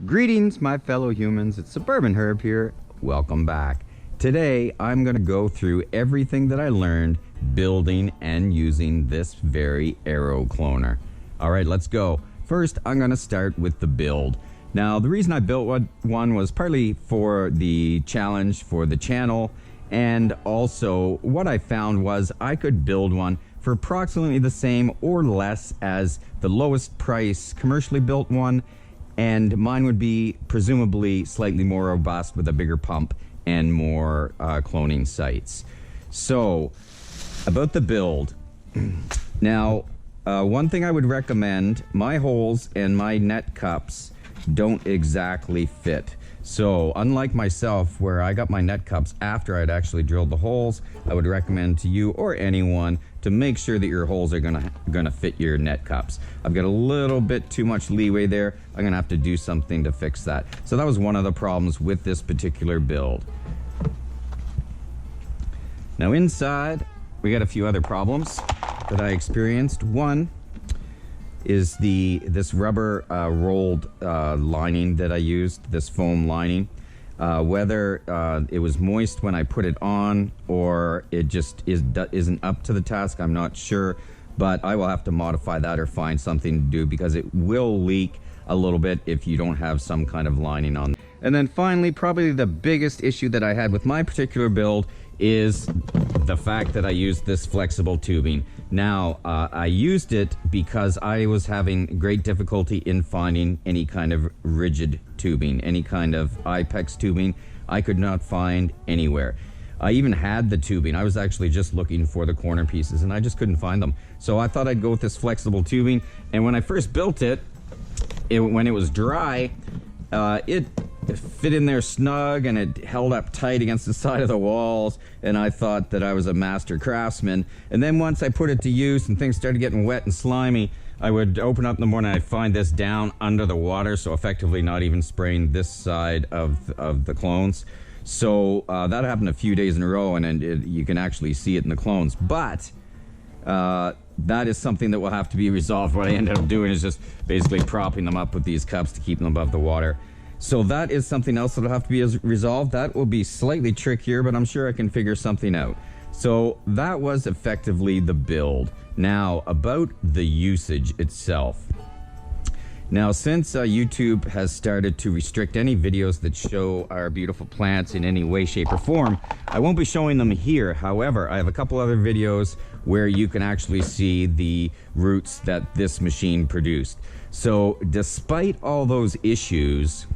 Greetings, my fellow humans. It's Suburban Herb here. Welcome back. Today, I'm going to go through everything that I learned building and using this very Aerocloner. All right, let's go. First, I'm going to start with the build. Now, the reason I built one was partly for the challenge for the channel, and also what I found was I could build one for approximately the same or less as the lowest price commercially built one, and mine would be presumably slightly more robust with a bigger pump and more cloning sites. So, about the build. Now, one thing I would recommend, my holes and my net cups don't exactly fit. So, unlike myself, where I got my net cups after I'd actually drilled the holes, I would recommend to you or anyone to make sure that your holes are gonna fit your net cups. I've got a little bit too much leeway there. I'm gonna have to do something to fix that. So that was one of the problems with this particular build. Now inside, we got a few other problems that I experienced. One is this rubber rolled lining that I used, this foam lining. Whether it was moist when I put it on or it just isn't up to the task, I'm not sure, but I will have to modify that or find something to do because it will leak a little bit if you don't have some kind of lining on. And then finally, probably the biggest issue that I had with my particular build is the fact that I used this flexible tubing. Now, I used it because I was having great difficulty in finding any kind of rigid tubing, any kind of IPEX tubing. I could not find anywhere. I even had the tubing. I was actually just looking for the corner pieces and I just couldn't find them. So I thought I'd go with this flexible tubing. And when I first built it, when it was dry, it fit in there snug and it held up tight against the side of the walls, and I thought that I was a master craftsman. And then once I put it to use and things started getting wet and slimy, I would open up in the morning and I'd find this down under the water, so effectively not even spraying this side of the clones. So that happened a few days in a row, and you can actually see it in the clones. But that is something that will have to be resolved. What I ended up doing is just basically propping them up with these cups to keep them above the water. So that is something else that will have to be resolved. That will be slightly trickier, but I'm sure I can figure something out. So that was effectively the build. Now, about the usage itself. Now, since YouTube has started to restrict any videos that show our beautiful plants in any way, shape, or form, I won't be showing them here. However, I have a couple other videos where you can actually see the roots that this machine produced. So, despite all those issues,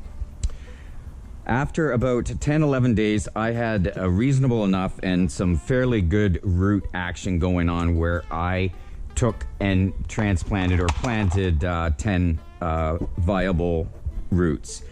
after about 10-11 days, I had a reasonable enough and some fairly good root action going on where I took and transplanted or planted 10 viable roots.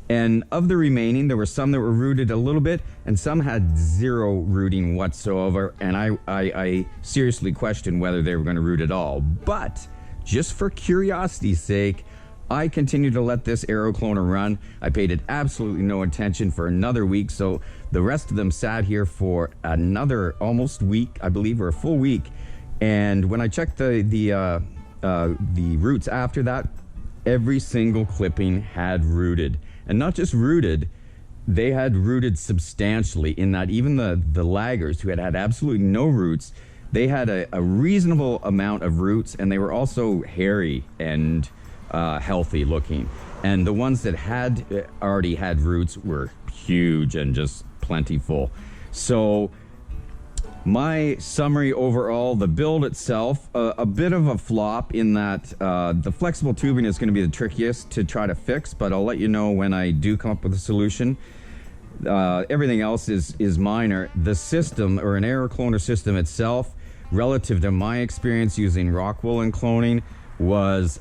And of the remaining, there were some that were rooted a little bit and some had zero rooting whatsoever, and I seriously questioned whether they were going to root at all. But just for curiosity's sake, I continued to let this Aerocloner run. I paid it absolutely no attention for another week, so the rest of them sat here for another almost week, I believe, or a full week. And when I checked the roots after that, every single clipping had rooted. And not just rooted, they had rooted substantially, in that even the laggers who had absolutely no roots, they had a reasonable amount of roots, and they were also hairy and healthy looking. And the ones that had already had roots were huge and just plentiful. So my summary overall, the build itself, a bit of a flop in that the flexible tubing is going to be the trickiest to try to fix, but I'll let you know when I do come up with a solution. Everything else is minor. The system, or an Aerocloner system itself, relative to my experience using rock wool and cloning, was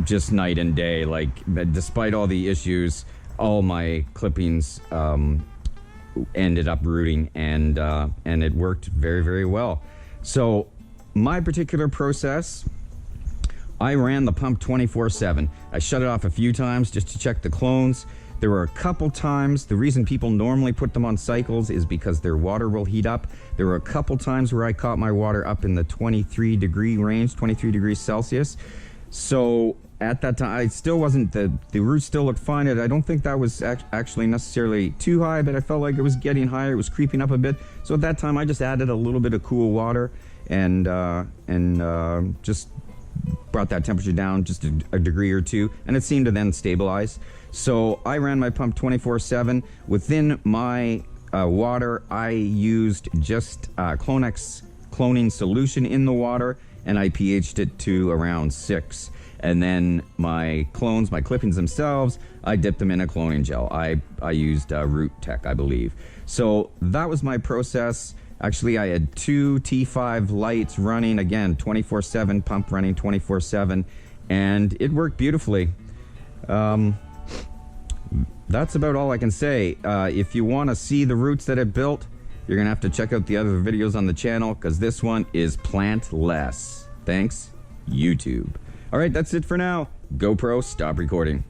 just night and day. Like, despite all the issues, all my clippings ended up rooting, and it worked very, very well. So my particular process, I ran the pump 24/7. I shut it off a few times just to check the clones. There were a couple times, the reason people normally put them on cycles is because their water will heat up. There were a couple times where I caught my water up in the 23 degree range, 23 degrees Celsius. So at that time, I still wasn't, the roots still looked fine. I don't think that was actually necessarily too high, but I felt like it was getting higher. It was creeping up a bit. So at that time, I just added a little bit of cool water and just brought that temperature down just a degree or two, and it seemed to then stabilize. So I ran my pump 24/7. Within my water, I used just Clonex cloning solution in the water, and I pH'd it to around 6. And then my clones, my clippings themselves, I dipped them in a cloning gel. I used Root Tech, I believe. So that was my process. Actually, I had 2 T5 lights running, again, 24/7, pump running 24/7, and it worked beautifully. That's about all I can say. If you want to see the roots that it built, you're going to have to check out the other videos on the channel, because this one is plantless. Thanks, YouTube. All right, that's it for now. GoPro, stop recording.